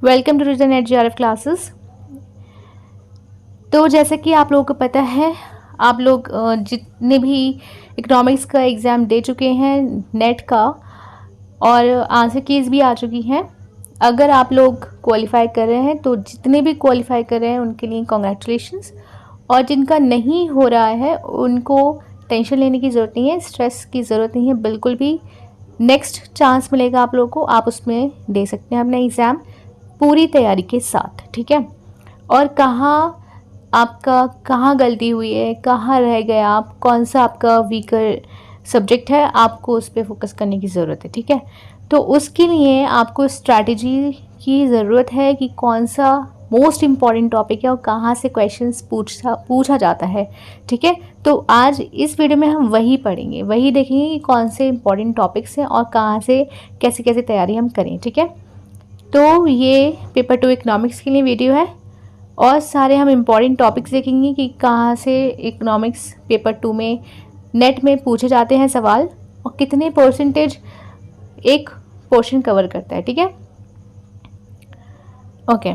Welcome to reason at GRF classes. तो जैसे कि आप लोगों को पता है, आप लोग जितने भी इकोनॉमिक्स का एग्ज़ाम दे चुके हैं नेट का, और आंसर कीज़ भी आ चुकी हैं। अगर आप लोग क्वालिफाई कर रहे हैं तो जितने भी क्वालिफाई कर रहे हैं उनके लिए कॉन्ग्रेचुलेशंस, और जिनका नहीं हो रहा है उनको टेंशन लेने की ज़रूरत नहीं है, स्ट्रेस की ज़रूरत नहीं है बिल्कुल भी। नेक्स्ट चांस मिलेगा आप लोगों को, आप उसमें दे सकते हैं अपना एग्ज़ाम पूरी तैयारी के साथ, ठीक है। और कहाँ गलती हुई है, कहाँ रह गए आप, कौन सा आपका वीकर सब्जेक्ट है, आपको उस पर फोकस करने की ज़रूरत है, ठीक है। तो उसके लिए आपको स्ट्रैटेजी की ज़रूरत है कि कौन सा मोस्ट इम्पॉर्टेंट टॉपिक है और कहाँ से क्वेश्चंस पूछा जाता है, ठीक है। तो आज इस वीडियो में हम वही पढ़ेंगे, वही देखेंगे कि कौन से इम्पॉर्टेंट टॉपिक्स हैं और कहाँ से कैसे कैसे तैयारी हम करें, ठीक है। तो ये पेपर 2 इकोनॉमिक्स के लिए वीडियो है, और सारे हम इम्पॉर्टेंट टॉपिक्स देखेंगे कि कहाँ से इकोनॉमिक्स पेपर 2 में नेट में पूछे जाते हैं सवाल, और कितने परसेंटेज एक पोर्शन कवर करता है, ठीक है। ओके,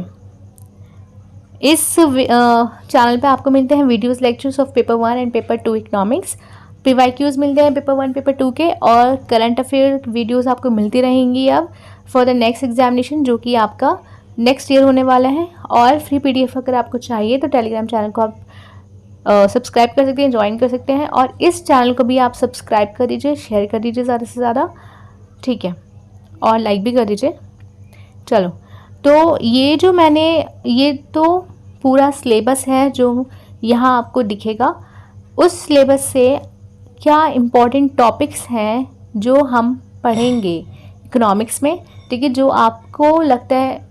इस चैनल पे आपको मिलते हैं videos lectures of paper 1 and paper 2 economics. PYQs मिलते हैं पेपर 1 पेपर 2 के, और करंट अफेयर वीडियोस आपको मिलती रहेंगी अब फॉर द नेक्स्ट एग्जामिनेशन, जो कि आपका नेक्स्ट ईयर होने वाला है। और फ्री PDF अगर आपको चाहिए तो टेलीग्राम चैनल को आप सब्सक्राइब कर सकते हैं, ज्वाइन कर सकते हैं, और इस चैनल को भी आप सब्सक्राइब कर दीजिए, शेयर कर दीजिए ज़्यादा से ज़्यादा, ठीक है, और लाइक भी कर दीजिए। चलो, तो ये तो पूरा सिलेबस है जो यहाँ आपको दिखेगा। उस सिलेबस से क्या इम्पोर्टेंट टॉपिक्स हैं जो हम पढ़ेंगे इकोनॉमिक्स में, ठीक है, जो आपको लगता है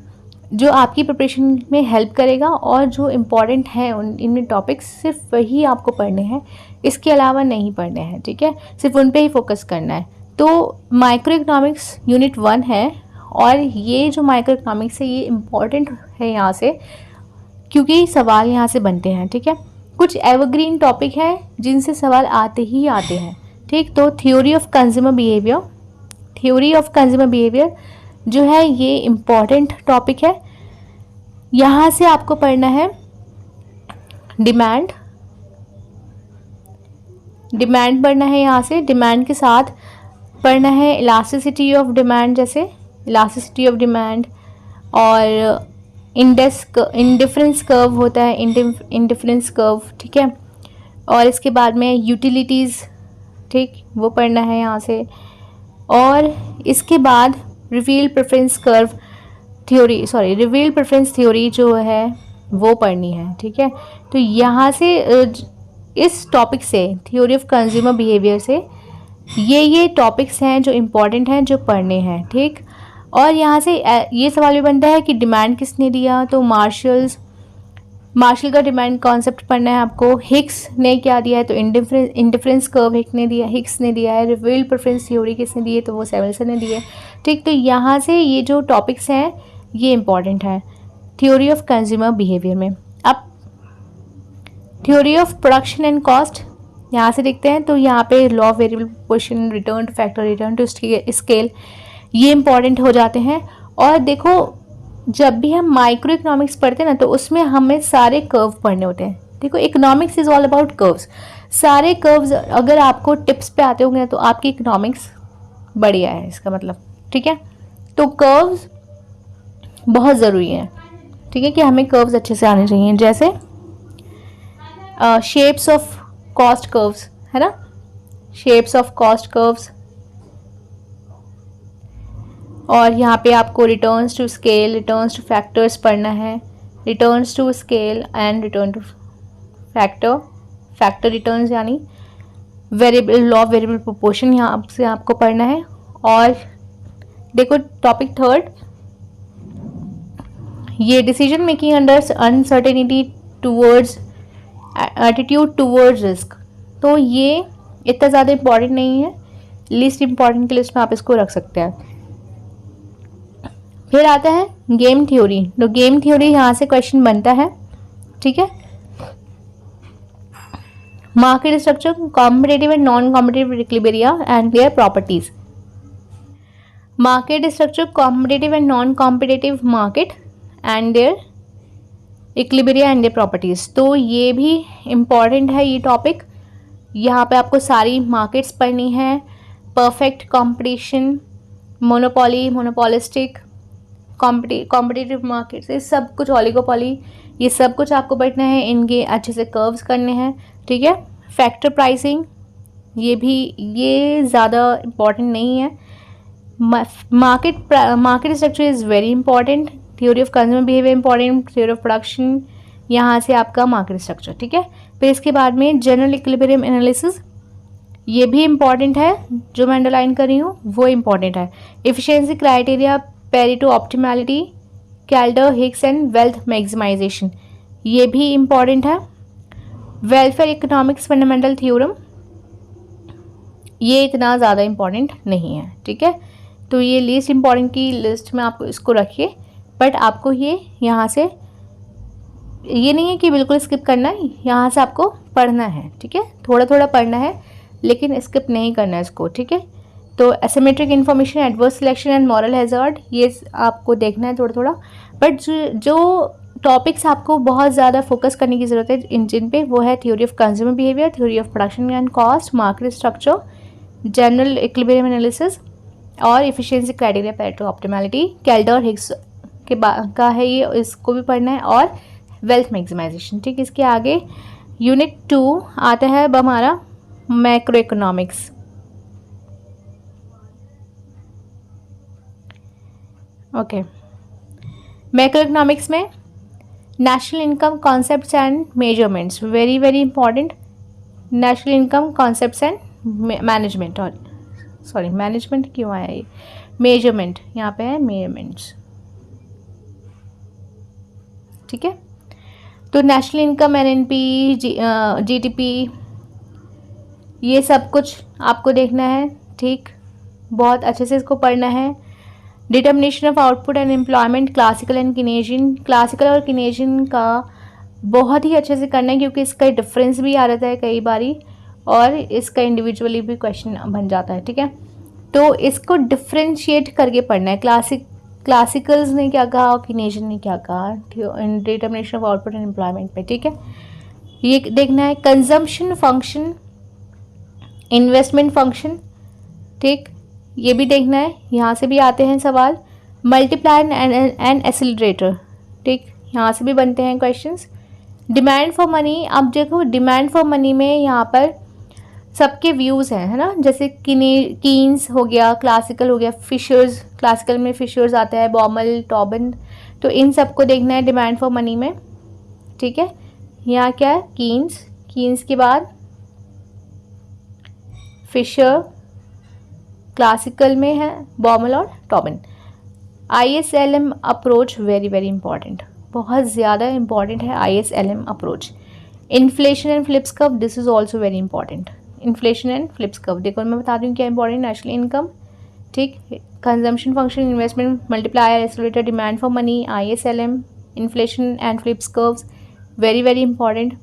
जो आपकी प्रिपरेशन में हेल्प करेगा, और जो इम्पॉर्टेंट हैं इनमें टॉपिक्स सिर्फ वही आपको पढ़ने हैं, इसके अलावा नहीं पढ़ने हैं, ठीक है, सिर्फ उन पे ही फोकस करना है। तो माइक्रो इकोनॉमिक्स यूनिट 1 है, और ये जो माइक्रो इकोनॉमिक्स है ये इम्पॉर्टेंट है यहाँ से, क्योंकि सवाल यहाँ से बनते हैं, ठीक है। कुछ एवरग्रीन टॉपिक है जिनसे सवाल आते ही आते हैं, ठीक। तो थ्योरी ऑफ कंज्यूमर बिहेवियर जो है ये इम्पॉर्टेंट टॉपिक है। यहाँ से आपको पढ़ना है डिमांड पढ़ना है, यहाँ से डिमांड के साथ पढ़ना है इलास्टिसिटी ऑफ डिमांड, जैसे इलास्टिसिटी ऑफ डिमांड, और इंडिफरेंस कर्व होता है, इंडिफरेंस कर्व, ठीक है। और इसके बाद में यूटिलिटीज़, ठीक, वो पढ़ना है यहाँ से। और इसके बाद रिवील प्रेफरेंस थ्योरी जो है वो पढ़नी है, ठीक है। तो यहाँ से इस टॉपिक से, थ्योरी ऑफ कंज्यूमर बिहेवियर से, ये टॉपिक्स हैं जो इम्पॉर्टेंट हैं, जो पढ़ने हैं, ठीक। और यहाँ से ये सवाल भी बनता है कि डिमांड किसने दिया, तो मार्शल का डिमांड कॉन्सेप्ट पढ़ना है आपको। हिक्स ने क्या दिया है, तो इंडिफरेंस कर्व हिक्स ने दिया है। रिवील प्रेफरेंस थ्योरी किसने दी है, तो वो सेवल्सन ने दी है, ठीक। तो यहाँ से ये जो टॉपिक्स हैं ये इंपॉर्टेंट है थ्योरी ऑफ कंज्यूमर बिहेवियर में। अब theory of production and cost यहाँ से देखते हैं, तो यहाँ पे law of variable proportion, return to factor, return to scale, ये इंपॉर्टेंट हो जाते हैं। और देखो, जब भी हम माइक्रो इकोनॉमिक्स पढ़ते हैं ना, तो उसमें हमें सारे कर्व पढ़ने होते हैं। देखो, economics is all about curves, सारे कर्व्स अगर आपको टिप्स पे आते होंगे तो आपकी इकोनॉमिक्स बढ़िया है, इसका मतलब, ठीक है। तो कर्व्स बहुत ज़रूरी है, ठीक है, कि हमें कर्व्स अच्छे से आने चाहिए। जैसे शेप्स ऑफ कॉस्ट कर्व्स है ना, शेप्स ऑफ कॉस्ट कर्व्स, और यहाँ पे आपको returns to scale, returns to factors पढ़ना है, returns to scale and return to factor returns, यानी variable, law of variable proportion यहाँ से आपको पढ़ना है। और देखो टॉपिक 3, ये decision making under uncertainty towards attitude towards risk, तो ये इतना ज़्यादा इम्पॉर्टेंट नहीं है, लीस्ट इम्पॉर्टेंट की लिस्ट में आप इसको रख सकते हैं। फिर आता है गेम थ्योरी, तो गेम थ्योरी यहाँ से क्वेश्चन बनता है, ठीक है। Market structure, competitive and non competitive equilibria and their properties. Market structure, competitive and non competitive market, and their equilibria and their properties. तो ये भी इम्पॉर्टेंट है ये टॉपिक। यहाँ पे आपको सारी मार्केट्स पढ़नी है, perfect competition, monopoly, monopolistic, competitive markets, ये सब कुछ, ओलिगोपोली, ये सब कुछ आपको पढ़ना है। इनके अच्छे से कर्व्स करने हैं, ठीक है। फैक्टर प्राइसिंग, ये ज़्यादा इम्पॉर्टेंट नहीं है। Market structure is very important. Theory of consumer behaviour important, theory of production, यहाँ से आपका मार्केट स्ट्रक्चर, ठीक है। फिर इसके बाद में जनरल इक्विलिब्रियम एनालिसिस, ये भी इम्पॉर्टेंट है, जो मैं अंडरलाइन कर रही हूँ वो इम्पॉर्टेंट है। Efficiency criteria, Pareto optimality, Kaldor, Hicks and wealth maximisation, ये भी इम्पॉर्टेंट है। वेलफेयर इकोनॉमिक्स फंडामेंटल थ्योरम, ये इतना ज़्यादा इम्पॉर्टेंट नहीं है, ठीक है। तो ये लीस्ट इम्पॉर्टेंट की लिस्ट में आपको इसको रखिए, बट आपको ये यहाँ से, ये नहीं है कि बिल्कुल स्किप करना है, यहाँ से आपको पढ़ना है, ठीक है। थोड़ा थोड़ा पढ़ना है लेकिन स्किप नहीं करना है इसको, ठीक है। तो asymmetric information, adverse selection and moral hazard, ये आपको देखना है थोड़ा थोड़ा। बट जो टॉपिक्स आपको बहुत ज़्यादा फोकस करने की ज़रूरत है जिन पे, वो है theory of consumer behaviour, theory of production and cost, market structure, general equilibrium analysis और efficiency criteria, Pareto optimality, Kaldor Hicks के का है ये, इसको भी पढ़ना है, और वेल्थ मैक्सिमाइजेशन, ठीक। इसके आगे यूनिट 2 आता है अब हमारा macroeconomics. Okay, macroeconomics में national income concepts and measurements, very very important. National income concepts and management, और सॉरी मैनेजमेंट क्यों आया ये, मेजरमेंट यहाँ पे है, मेजरमेंट्स, ठीक है। तो नेशनल इनकम, एनएनपी, जीडीपी, ये सब कुछ आपको देखना है, ठीक। बहुत अच्छे से इसको पढ़ना है। Determination of output and employment, classical and Keynesian, classical और किनेजियन का बहुत ही अच्छे से करना है, क्योंकि इसका डिफरेंस भी आ रहता है कई बारी, और इसका इंडिविजुअली भी क्वेश्चन बन जाता है, ठीक है। तो इसको डिफ्रेंशिएट करके पढ़ना है, क्लासिकल्स ने क्या कहा और किनेजियन ने क्या कहा determination of output and employment पे, ठीक है। ये देखना है। कंजम्पशन फंक्शन, इन्वेस्टमेंट फंक्शन, ठीक, ये भी देखना है, यहाँ से भी आते हैं सवाल। मल्टीप्लायर एंड एसिलरेटर, ठीक, यहाँ से भी बनते हैं क्वेश्चंस। डिमांड फॉर मनी, अब देखो डिमांड फॉर मनी में यहाँ पर सबके व्यूज़ हैं, है ना। जैसे कीन्स हो गया, क्लासिकल हो गया, फिशर्स, क्लासिकल में फिशर्स आता है, बॉमल, टॉबिन, तो इन सबको देखना है डिमांड फॉर मनी में, ठीक है। यहाँ क्या है, कीन्स के बाद फिशर, क्लासिकल में है बॉमल और Tobin. ISLM approach, very very important, बहुत ज़्यादा इंपॉर्टेंट है ISLM approach. Inflation and Phillips curve, this is also very important. Inflation and Phillips curve, देखो मैं बता दूँ क्या इंपॉर्टेंट, नेशनल इनकम, ठीक, consumption function, investment, multiplier, accelerator, demand for money, ISLM, inflation and Phillips curves, very very important.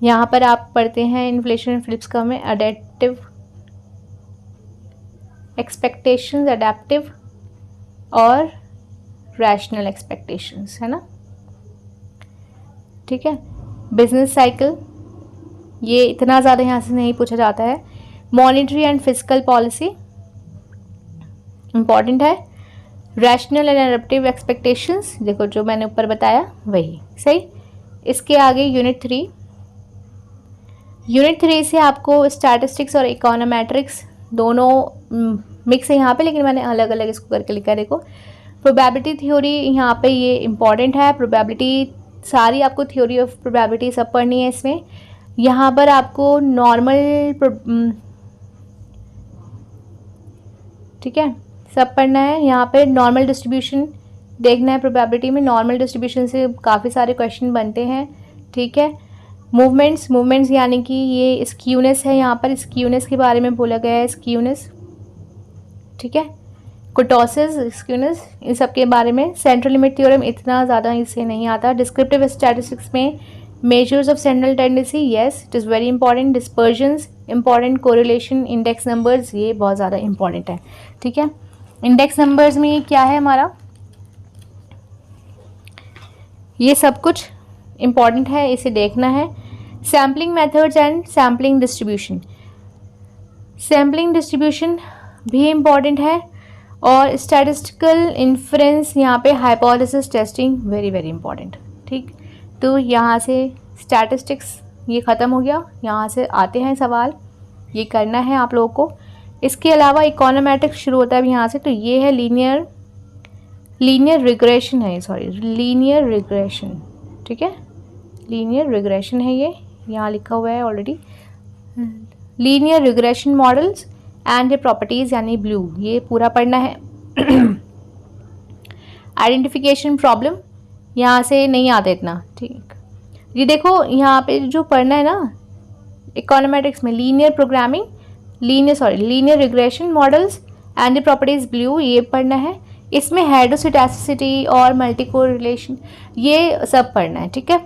यहाँ पर आप पढ़ते हैं इन्फ्लेशन एंड फ्लिप्स कर्व में अडेप्टिव एक्सपेक्टेशंस, अडेप्टिव और रैशनल एक्सपेक्टेशंस, है ना, ठीक है। बिजनेस साइकिल, ये इतना ज़्यादा यहाँ से नहीं पूछा जाता है। Monetary and fiscal policy important है। रैशनल एंड अडेप्टिव एक्सपेक्टेशंस, देखो जो मैंने ऊपर बताया वही सही। इसके आगे यूनिट 3 से आपको स्टैटिस्टिक्स और इकोनोमेट्रिक्स दोनों मिक्स है यहाँ पे, लेकिन मैंने अलग अलग इसको करके लिखा है। देखो प्रोबेबिलिटी थ्योरी, यहाँ पे ये इंपॉर्टेंट है। प्रोबेबिलिटी सारी आपको, थ्योरी ऑफ प्रोबेबिलिटी सब पढ़नी है इसमें। यहाँ पर आपको नॉर्मल, ठीक है, सब पढ़ना है। यहाँ पे नॉर्मल डिस्ट्रीब्यूशन देखना है। प्रोबेबिलिटी में नॉर्मल डिस्ट्रीब्यूशन से काफ़ी सारे क्वेश्चन बनते हैं, ठीक है। मूवमेंट्स यानी कि ये स्क्यूनेस है, यहाँ पर स्क्यूनेस के बारे में बोला गया है, स्क्यूनेस, ठीक है। कुटोसिस, स्क्यूनेस, इन सब के बारे में। सेंट्रल लिमिट थ्योरम इतना ज़्यादा इससे नहीं आता। डिस्क्रिप्टिव स्टैटिस्टिक्स में measures of central tendency, yes it is very important. Dispersions important, correlation, index numbers, ये बहुत ज़्यादा इंपॉर्टेंट है, ठीक है। इंडेक्स नंबर्स में ये क्या है हमारा, ये सब कुछ इम्पॉर्टेंट है, इसे देखना है। Sampling methods and sampling distribution, sampling distribution भी इम्पॉर्टेंट है। और स्टैटिस्टिकल इन्फ्रेंस, यहाँ पे hypothesis testing very very important. ठीक, तो यहाँ से स्टैटिस्टिक्स ये ख़त्म हो गया। यहाँ से आते हैं सवाल, ये करना है आप लोगों को। इसके अलावा इकोनोमेट्रिक्स शुरू होता है अब यहाँ से, तो ये है लीनियर रिग्रेशन है, सॉरी लीनियर रिग्रेशन। ठीक है, लीनियर रिग्रेशन है, ये यहाँ लिखा हुआ है already. Linear regression models and properties यानी ब्लू, ये पूरा पढ़ना है। आइडेंटिफिकेशन प्रॉब्लम यहाँ से नहीं आता इतना। ठीक, ये देखो यहाँ पे जो पढ़ना है ना इकोनोमेट्रिक्स में, linear regression models and the properties blue, ये पढ़ना है। इसमें हेटेरोस्कैटोसिटी और मल्टी कोरिलेशन ये सब पढ़ना है। ठीक है,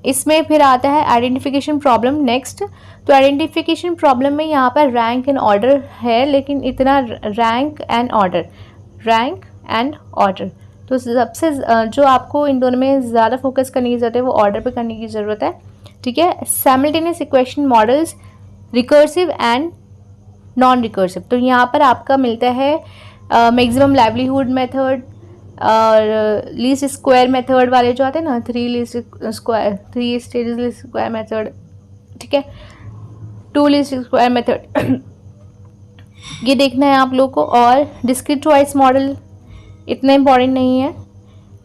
इसमें फिर आता है आइडेंटिफिकेशन प्रॉब्लम नेक्स्ट। तो आइडेंटिफिकेशन प्रॉब्लम में यहाँ पर रैंक एंड ऑर्डर है, लेकिन इतना रैंक एंड ऑर्डर तो सबसे जो आपको इन दोनों में ज़्यादा फोकस करने की ज़रूरत है वो ऑर्डर पे करने की ज़रूरत है। ठीक है, simultaneous equation models, recursive and non recursive, तो यहाँ पर आपका मिलता है मैक्सिमम लाइवलीहुड मेथड और लीस्ट स्क्वायर मेथड वाले जो आते हैं ना, 3 स्टेजेस लीस्ट स्क्वायर मेथड। ठीक है, 2 लीस्ट स्क्वायर मेथड ये देखना है आप लोग को। और डिस्क्रीट चॉइस मॉडल इतना इंपॉर्टेंट नहीं है।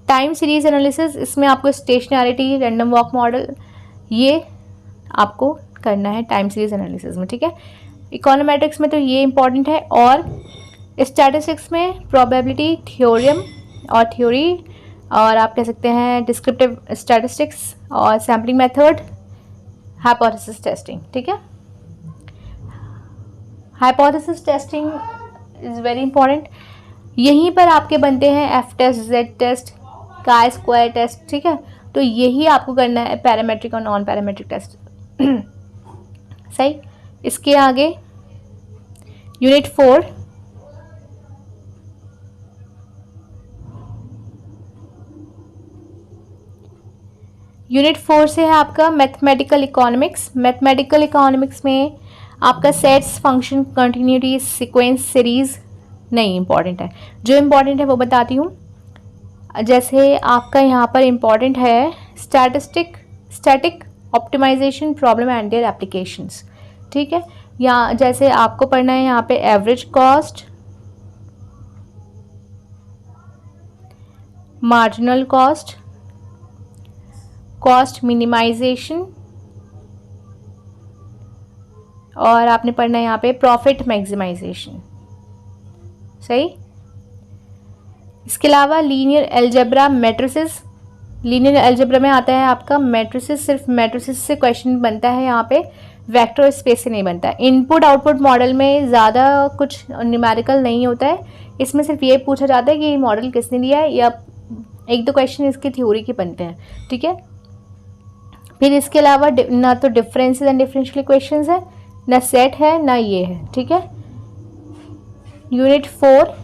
टाइम सीरीज एनालिसिस, इसमें आपको स्टेशनैरिटी, रैंडम वॉक मॉडल ये आपको करना है टाइम सीरीज एनालिसिस में। ठीक है, इकोनोमेट्रिक्स में तो ये इंपॉर्टेंट है। और स्टैटिस्टिक्स में प्रोबेबिलिटी थ्योरम और थ्योरी, और आप कह सकते हैं डिस्क्रिप्टिव स्टैटिस्टिक्स और सैम्पलिंग मेथड, हाइपोथेसिस टेस्टिंग। ठीक है, hypothesis testing is very important. यहीं पर आपके बनते हैं F test, Z test, chi square test. ठीक है, तो यही आपको करना है पैरामेट्रिक और नॉन पैरामेट्रिक टेस्ट। सही, इसके आगे यूनिट 4 से है आपका मैथमेटिकल इकोनॉमिक्स। मैथमेटिकल इकोनॉमिक्स में आपका sets, function, continuity, sequence, series नहीं इम्पॉर्टेंट है। जो इम्पॉर्टेंट है वो बताती हूँ। जैसे आपका यहाँ पर इम्पॉर्टेंट है static optimisation problem and their applications. ठीक है, या जैसे आपको पढ़ना है यहाँ पे average cost, marginal cost, cost minimisation, और आपने पढ़ना है यहाँ पे प्रॉफिट मैक्सिमाइजेशन। सही, इसके अलावा linear algebra matrices, linear algebra में आता है आपका मैट्रिसेस, सिर्फ मैट्रिसेस से क्वेश्चन बनता है, यहाँ पे वेक्टर स्पेस से नहीं बनता है। इनपुट आउटपुट मॉडल में ज़्यादा कुछ न्यूमेरिकल नहीं होता है, इसमें सिर्फ ये पूछा जाता है कि मॉडल किसने दिया है, या 1-2 क्वेश्चन इसकी थ्योरी के बनते हैं। ठीक है, फिर इसके अलावा ना तो डिफरेंसेस एंड डिफरेंशियल इक्वेशंस है, ना सेट है, ना ये है। ठीक है, यूनिट 4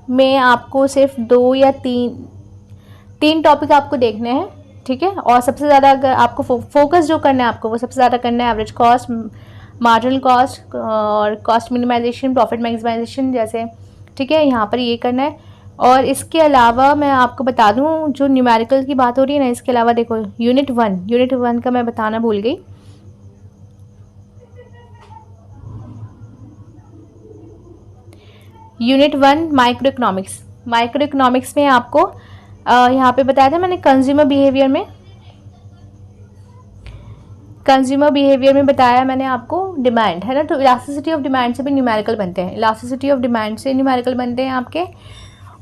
में आपको सिर्फ 2 या 3 टॉपिक आपको देखने हैं। ठीक है, और सबसे ज़्यादा अगर आपको फोकस जो करना है आपको, वो सबसे ज़्यादा करना है एवरेज कॉस्ट, मार्जिनल कॉस्ट और कॉस्ट मिनिमाइजेशन, प्रॉफिट मैक्सिमाइजेशन जैसे। ठीक है, यहाँ पर ये करना है। और इसके अलावा मैं आपको बता दूँ, जो न्यूमेरिकल की बात हो रही है ना, इसके अलावा देखो यूनिट 1 का मैं बताना भूल गई। यूनिट 1 माइक्रो इकोनॉमिक्स में आपको यहाँ पे बताया था मैंने कंज्यूमर बिहेवियर में बताया मैंने आपको डिमांड है ना, तो इलास्टिसिटी ऑफ डिमांड से भी न्यूमेरिकल बनते हैं, इलास्टिसिटी ऑफ डिमांड से न्यूमेरिकल बनते हैं आपके,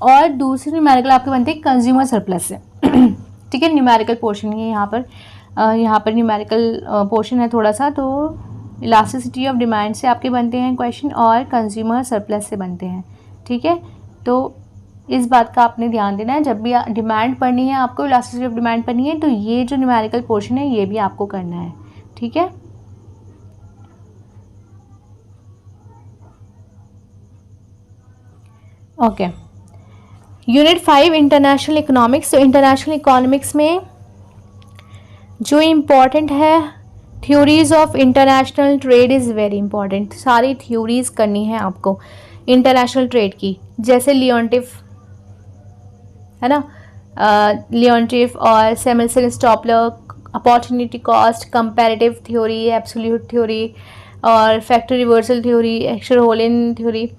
और दूसरे न्यूमेरिकल आपके बनते हैं कंज्यूमर सरप्लस से। ठीक है, न्यूमेरिकल पोर्शन है यहाँ पर न्यूमेरिकल पोर्शन है थोड़ा सा, तो इलास्टिसिटी ऑफ डिमांड से आपके बनते हैं क्वेश्चन और कंज्यूमर सरप्लस से बनते हैं। ठीक है, तो इस बात का आपने ध्यान देना है, जब भी डिमांड पढ़नी है आपको, इलास्टिसिटी ऑफ डिमांड पढ़नी है, तो ये जो न्यूमेरिकल पोर्शन है ये भी आपको करना है। ठीक है, ओके। Unit 5 international economics. तो इंटरनेशनल इकोनॉमिक्स में जो इम्पॉर्टेंट है, theories of international trade is very important. सारी थ्योरीज करनी है आपको इंटरनेशनल ट्रेड की, जैसे लियोन्टिफ है ना, लियोन्टिफ और Samuelson Stolper, opportunity cost, comparative theory, absolute theory और factor reversal theory, Heckscher Ohlin theory,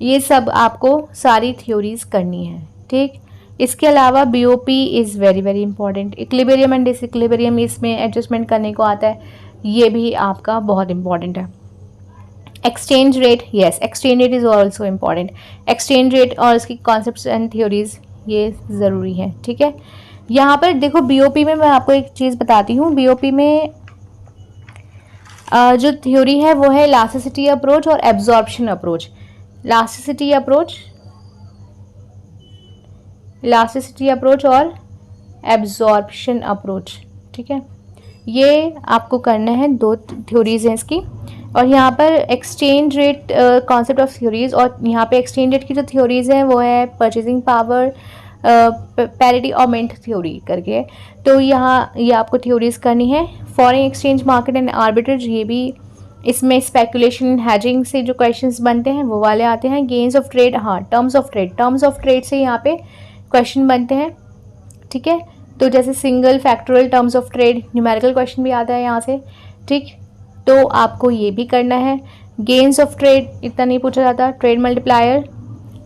ये सब आपको सारी थ्योरीज करनी है। ठीक, इसके अलावा BOP is very very important. Equilibrium and disequilibrium इसमें एडजस्टमेंट करने को आता है, ये भी आपका बहुत इंपॉर्टेंट है। Exchange rate, yes exchange rate is also important. Exchange rate और इसकी कॉन्सेप्ट्स एंड थ्योरीज ये ज़रूरी है। ठीक है, यहाँ पर देखो बीओपी में मैं आपको एक चीज़ बताती हूँ। बीओपी में जो थ्योरी है वो है इलास्टिसिटी अप्रोच और एब्जॉर्प्शन अप्रोच। इलास्टिसिटी अप्रोच और एब्जॉर्प्शन अप्रोच। ठीक है, ये आपको करना है, दो थ्योरीज हैं इसकी। और यहाँ पर exchange rate concept of theories, और यहाँ पे एक्सचेंज रेट की जो थ्योरीज हैं वो है परचेजिंग पावर, पैरिटी ऑमेंट थ्योरी करके। तो यहाँ ये आपको थ्योरीज करनी है। Foreign exchange market and arbitrage, ये भी इसमें स्पेकुलेशन हैजिंग से जो क्वेश्चंस बनते हैं वो वाले आते हैं। गेन्स ऑफ ट्रेड, हाँ टर्म्स ऑफ ट्रेड से यहाँ पे क्वेश्चन बनते हैं। ठीक है, तो जैसे single factorial terms of trade, numerical question भी आता है यहाँ से। ठीक, तो आपको ये भी करना है। गेन्स ऑफ ट्रेड इतना नहीं पूछा जाता। Trade multiplier,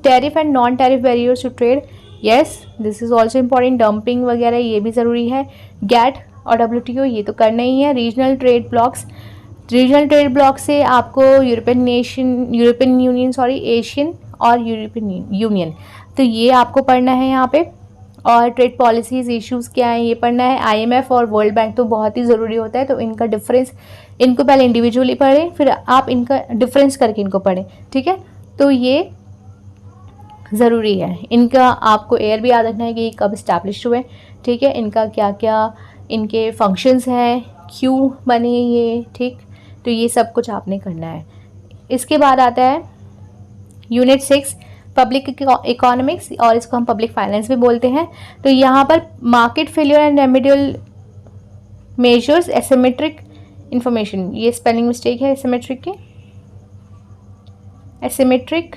tariff and non tariff barriers to trade, yes this is also important. Dumping वगैरह ये भी ज़रूरी है। गैट और डब्ल्यूटीओ ये तो करना ही है। रीजनल ट्रेड ब्लॉक से आपको यूरोपियन यूनियन, एशियन और यूरोपियन यूनियन, तो ये आपको पढ़ना है यहाँ पे। और ट्रेड पॉलिसीज इश्यूज क्या है ये पढ़ना है। आईएमएफ और वर्ल्ड बैंक तो बहुत ही ज़रूरी होता है, तो इनका डिफरेंस, इनको पहले इंडिविजुअली पढ़ें, फिर आप इनका डिफरेंस करके इनको पढ़ें। ठीक है, तो ये ज़रूरी है। इनका आपको एयर भी याद रखना है कि कब इस्टेब्लिश हुए। ठीक है, इनका क्या क्या इनके फंक्शंस हैं, क्यों बने ये। ठीक, तो ये सब कुछ आपने करना है। इसके बाद आता है यूनिट 6 पब्लिक इकोनॉमिक्स, और इसको हम पब्लिक फाइनेंस भी बोलते हैं। तो यहाँ पर market failure and remedial measures, asymmetric information, ये स्पेलिंग मिस्टेक है एसिमेट्रिक की, एसिमेट्रिक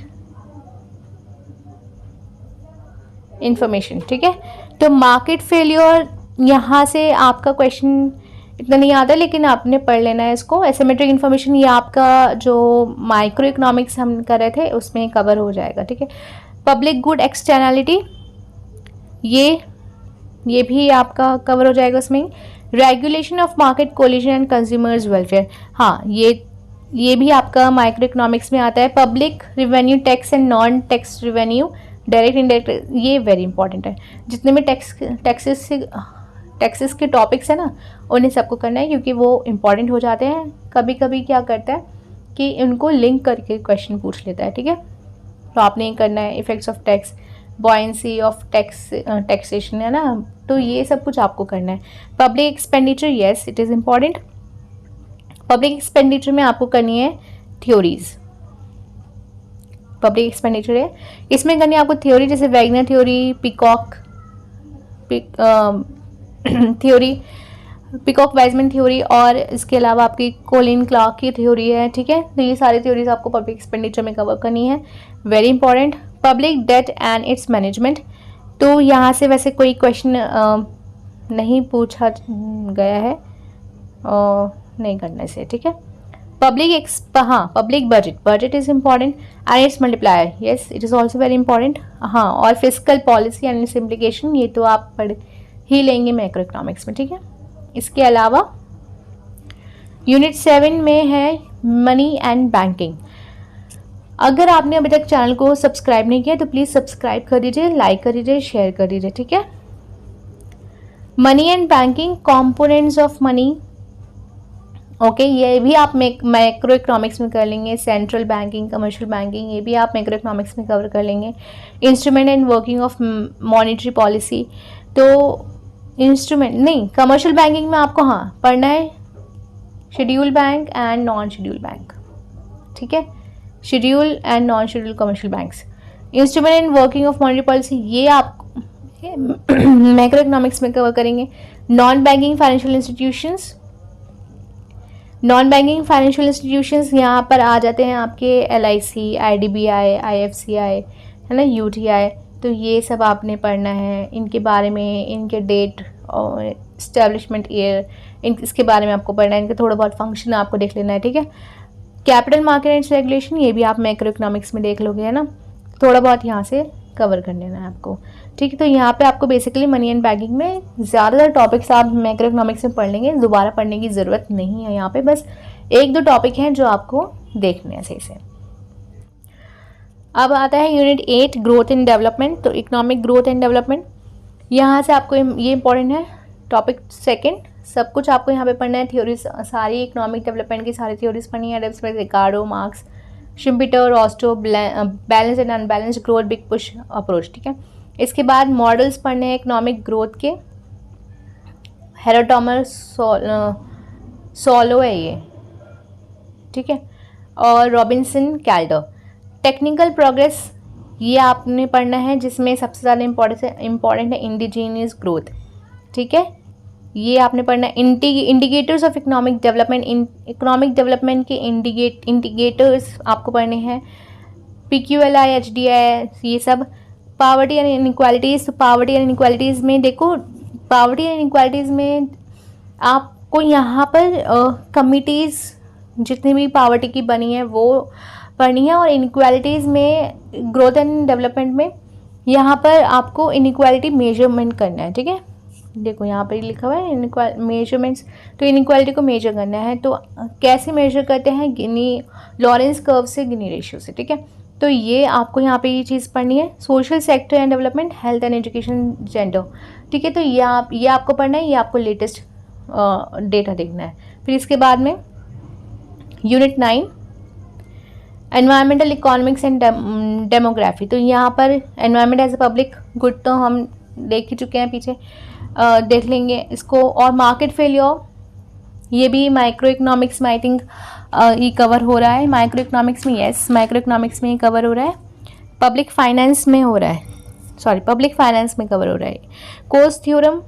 इंफॉर्मेशन। ठीक है, तो मार्केट फेलियर यहाँ से आपका क्वेश्चन इतना नहीं आता, लेकिन आपने पढ़ लेना है इसको। एसिमेट्रिक इन्फॉर्मेशन ये आपका जो माइक्रो इकोनॉमिक्स हम कर रहे थे उसमें कवर हो जाएगा। ठीक है, पब्लिक गुड एक्सटर्नैलिटी, ये भी आपका कवर हो जाएगा उसमें। Regulation of market collision and consumers welfare, हाँ ये भी आपका माइक्रो इकोनॉमिक्स में आता है। Public revenue tax and non tax revenue, direct indirect, ये वेरी इंपॉर्टेंट है। जितने भी टैक्सेस के टॉपिक्स है ना, उन्हें सबको करना है, क्योंकि वो इंपॉर्टेंट हो जाते हैं। कभी कभी क्या करता है कि उनको लिंक करके क्वेश्चन पूछ लेता है। ठीक है, तो आपने ये करना है। Effects of tax, buoyancy of taxation है ना, तो ये सब कुछ आपको करना है। Public expenditure, yes it is important. Public expenditure में आपको करनी है थ्योरीज। पब्लिक एक्सपेंडिचर है, इसमें करनी है आपको थ्योरी, जैसे Wagner theory, Peacock theory, Peacock Wiseman theory, और इसके अलावा आपकी कोलिन क्लार्क की थ्योरी है। ठीक है, तो ये सारी थ्योरीज आपको पब्लिक एक्सपेंडिचर में कवर करनी है, very important. Public debt and it's management, तो यहाँ से वैसे कोई क्वेश्चन नहीं पूछा गया है, नहीं करना इसे। ठीक है, public budget is important and it's multiplier, yes it is also very important. हाँ, और physical policy and it's implication, ये तो आप पढ़ ही लेंगे मैक्रो इकोनॉमिक्स में। ठीक है, इसके अलावा यूनिट 7 में है मनी एंड बैंकिंग। अगर आपने अभी तक चैनल को सब्सक्राइब नहीं किया तो प्लीज़ सब्सक्राइब कर दीजिए, लाइक कर दीजिए, शेयर कर दीजिए। ठीक है, money and banking, components of money, okay ये भी आप मैक्रो इकोनॉमिक्स में कर लेंगे। सेंट्रल बैंकिंग, कमर्शियल बैंकिंग, ये भी आप मैक्रो इकोनॉमिक्स में कवर कर लेंगे। Instrument and working of monetary policy, तो इंस्ट्रूमेंट नहीं, कमर्शियल बैंकिंग में आपको हाँ पढ़ना है schedule bank and non schedule bank. ठीक है, schedule and non schedule commercial banks. Instrument and working of monetary policy, ये आप है। मैक्रो इकोनॉमिक्स में कवर करेंगे non banking financial institutions. Non banking financial institutions यहाँ पर आ जाते हैं आपके LIC, IDBI, IFCI, है ना, UTI। तो ये सब आपने पढ़ना है, इनके बारे में, इनके डेट और इस्टेब्लिशमेंट ईयर, इसके बारे में आपको पढ़ना है, इनके थोड़ा बहुत फंक्शन आपको देख लेना है, ठीक है। कैपिटल मार्केट एंड रेगुलेशन, ये भी आप मैक्रो इकोनॉमिक्स में देख लोगे, है ना, थोड़ा बहुत यहाँ से कवर कर लेना है आपको, ठीक है। तो यहाँ पे आपको बेसिकली मनी एंड बैंकिंग में ज़्यादातर टॉपिक्स आप मैक्रो इकोनॉमिक्स में पढ़ लेंगे, दोबारा पढ़ने की ज़रूरत नहीं है। यहाँ पे बस 1-2 टॉपिक हैं जो आपको देखने हैं सही से। अब आता है यूनिट 8 ग्रोथ एंड डेवलपमेंट। तो इकोनॉमिक ग्रोथ एंड डेवलपमेंट, यहाँ से आपको ये इंपॉर्टेंट है। टॉपिक 2 सब कुछ आपको यहाँ पे पढ़ना है, थ्योरीज सारी इकोनॉमिक डेवलपमेंट की सारी थ्योरीज पढ़नी है। Adam Smith, Ricardo, Marx, Schumpeter, Rostow, balance and unbalanced growth, big push approach, ठीक है। इसके बाद मॉडल्स पढ़ने हैं इकोनॉमिक ग्रोथ के, हेरोटॉमर, सोलो है ये, ठीक है, और रॉबिन्सन, कैल्डर। टेक्निकल प्रोग्रेस ये आपने पढ़ना है, जिसमें सबसे ज़्यादा इम्पॉर्टेंट है इंडिजीनियस ग्रोथ, ठीक है, ये आपने पढ़ना है। Indicators of economic development, economic development के इंडिकेटर्स आपको पढ़ने हैं। PQLI, HDI, ये सब। पावर्टी एंड इनइक्वालिटीज़, तो पावर्टी एंड इनइक्वालिटीज़ में देखो, पावर्टी एंड इनइक्वालिटीज़ में आपको यहाँ पर कमिटीज़ जितनी भी पावर्टी की बनी है वो पढ़नी है, और इनइक्वालिटीज़ में ग्रोथ एंड डेवलपमेंट में यहाँ पर आपको इनइक्वालिटी मेजरमेंट करना है, ठीक है। देखो यहाँ पर लिखा हुआ है मेजरमेंट्स, तो इनइक्वालिटी को मेजर करना है। तो कैसे मेजर करते हैं, गिनी लॉरेंस कर्व से, गिनी रेशियो से, ठीक है। तो ये आपको यहाँ पे ये चीज़ पढ़नी है। Social sector and development, health and education, gender, ठीक है। तो ये आपको पढ़ना है, ये आपको लेटेस्ट डेटा देखना है। फिर इसके बाद में unit 9 environmental economics and demography. तो यहाँ पर environment as a public good तो हम देख ही चुके हैं पीछे, देख लेंगे इसको। और मार्केट फेलियर, ये भी माइक्रो इकोनॉमिक्स में आई थिंक ये कवर हो रहा है, माइक्रो इकोनॉमिक्स में, यस माइक्रो इकोनॉमिक्स में ये कवर हो रहा है। पब्लिक फाइनेंस में हो रहा है, सॉरी पब्लिक फाइनेंस में कवर हो रहा है। कॉस्ट थ्योरम,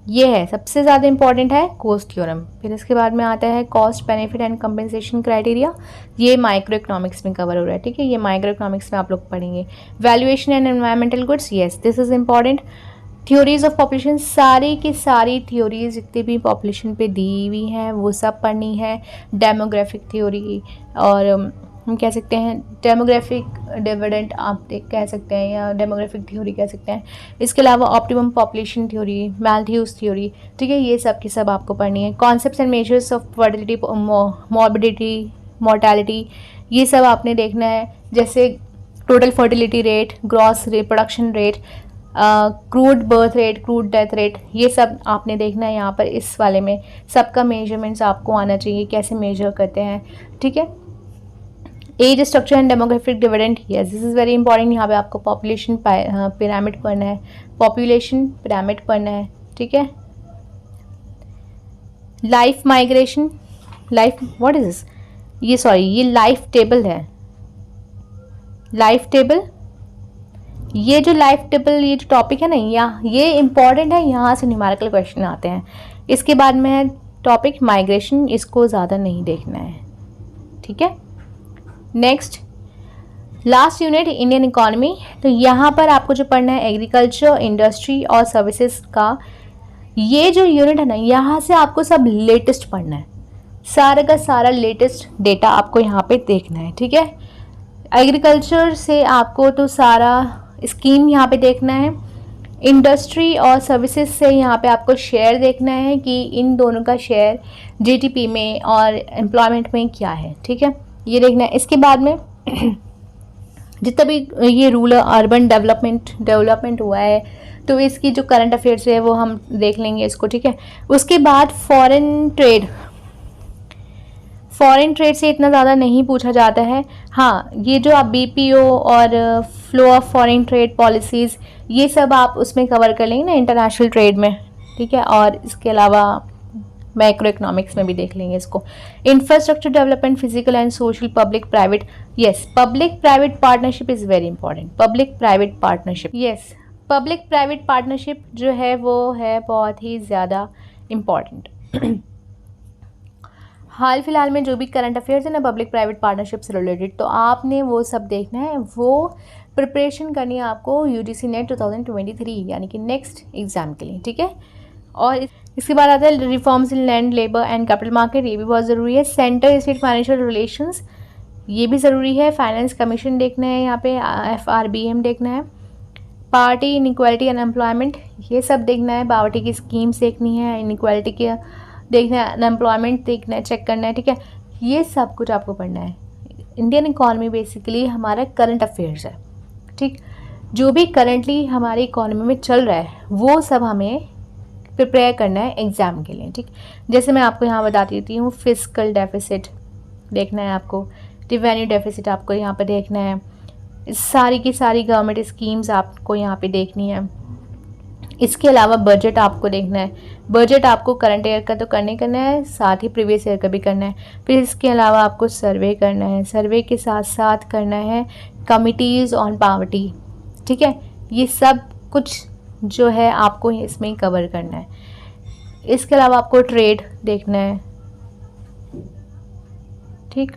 ये है सबसे ज़्यादा इंपॉर्टेंट है, कॉस्ट थ्योरम। फिर इसके बाद में आता है cost benefit and compensation criteria, ये माइक्रो इकोनॉमिक्स में कवर हो रहा है, ठीक है, ये माइक्रो इकोनॉमिक्स में आप लोग पढ़ेंगे। Valuation and environmental goods, yes this is important. Theories of population, सारी की सारी थ्योरीज जितनी भी पॉपुलेशन पे दी हुई हैं वो सब पढ़नी है। डेमोग्राफिक थ्योरी, और हम कह सकते हैं डेमोग्राफिक डिविडेंड आप कह सकते हैं, या डेमोग्राफिक थ्योरी कह सकते हैं। इसके अलावा ऑप्टिमम पॉपुलेशन थ्योरी, मैल्थ्यूस थ्योरी, ठीक है, ये सब की सब आपको पढ़नी है। Concepts and measures of fertility, morbidity, mortality, ये सब आपने देखना है। जैसे total fertility rate, gross reproduction rate, crude birth rate, crude death rate, ये सब आपने देखना है। यहाँ पर इस वाले में सबका मेजरमेंट्स आपको आना चाहिए, कैसे मेजर करते हैं, ठीक है। Age structure and demographic dividend, yes this is very important. यहाँ पे आपको पॉपुलेशन पिरामिड पढ़ना है, पॉपुलेशन पिरामिड पढ़ना है, ठीक है। Life migration, life what is this, ये सॉरी ये लाइफ टेबल है, लाइफ टेबल, ये जो लाइफ टेबल ये जो टॉपिक है ना, यहाँ ये इंपॉर्टेंट है, यहाँ से न्यूमेरिकल क्वेश्चन आते हैं। इसके बाद में है टॉपिक माइग्रेशन, इसको ज़्यादा नहीं देखना है, ठीक है। Next last unit Indian economy. तो यहाँ पर आपको जो पढ़ना है एग्रीकल्चर, इंडस्ट्री और सर्विसेज का ये जो यूनिट है ना, यहाँ से आपको सब लेटेस्ट पढ़ना है, सारा का सारा लेटेस्ट डेटा आपको यहाँ पे देखना है, ठीक है। एग्रीकल्चर से आपको तो सारा स्कीम यहाँ पे देखना है। इंडस्ट्री और सर्विसेज से यहाँ पे आपको शेयर देखना है कि इन दोनों का शेयर जीडीपी में और एम्प्लॉयमेंट में क्या है, ठीक है, ये देखना है। इसके बाद में जितना भी ये रूरल अर्बन डेवलपमेंट हुआ है तो इसकी जो करंट अफेयर्स है वो हम देख लेंगे इसको, ठीक है। उसके बाद फॉरेन ट्रेड से इतना ज़्यादा नहीं पूछा जाता है। हाँ, ये जो आप बीपीओ और flow of foreign trade policies ये सब आप उसमें कवर कर लेंगे ना इंटरनेशनल ट्रेड में, ठीक है। और इसके अलावा मैक्रो इकोनॉमिक्स में भी देख लेंगे इसको। Infrastructure development, physical and social, public private, yes public private partnership is very important, public private partnership, yes public private partnership जो है वो है बहुत ही ज़्यादा इम्पॉर्टेंट। हाल फिलहाल में जो भी करंट अफेयर्स है ना पब्लिक प्राइवेट पार्टनरशिप से रिलेटेड, तो आपने वो सब देखना है, वो प्रिपरेशन करनी है आपको यूजीसी नेट 2023 यानी कि नेक्स्ट एग्ज़ाम के लिए, ठीक है। और इसके बाद आता है reforms in land, labour and capital market, ये भी बहुत ज़रूरी है। सेंटर स्टेट फाइनेंशियल रिलेशंस, ये भी ज़रूरी है। फाइनेंस कमीशन देखना है, यहाँ पे FRBM देखना है। पावर्टी, इनइक्वालिटी, अनएम्प्लॉयमेंट, ये सब देखना है। पावर्टी की स्कीम्स देखनी है, इनइक्वालिटी की देखना है, अनएम्प्लॉयमेंट देखना है, चेक करना है, ठीक है। ये सब कुछ आपको पढ़ना है। इंडियन इकॉनमी बेसिकली हमारा करंट अफेयर्स है, ठीक। जो भी करंटली हमारी इकॉनमी में चल रहा है वो सब हमें प्रिपेयर करना है एग्ज़ाम के लिए, ठीक। जैसे मैं आपको यहाँ बता देती हूँ, फिस्कल डेफिसिट देखना है आपको, रिवेन्यू डेफिसिट आपको यहाँ पर देखना है, सारी की सारी गवर्नमेंट स्कीम्स आपको यहाँ पे देखनी है। इसके अलावा बजट आपको देखना है। बजट आपको करंट ईयर का तो करना है, साथ ही प्रीवियस ईयर का भी करना है। फिर इसके अलावा आपको सर्वे करना है, सर्वे के साथ साथ करना है कमिटीज़ ऑन पावर्टी, ठीक है। ये सब कुछ जो है आपको इसमें कवर करना है। इसके अलावा आपको ट्रेड देखना है, ठीक।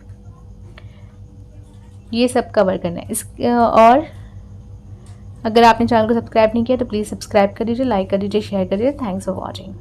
ये सब कवर करना है। और अगर आपने चैनल को सब्सक्राइब नहीं किया तो प्लीज़ सब्सक्राइब कर दीजिए, लाइक कर दीजिए, शेयर कर दीजिए। Thanks for watching.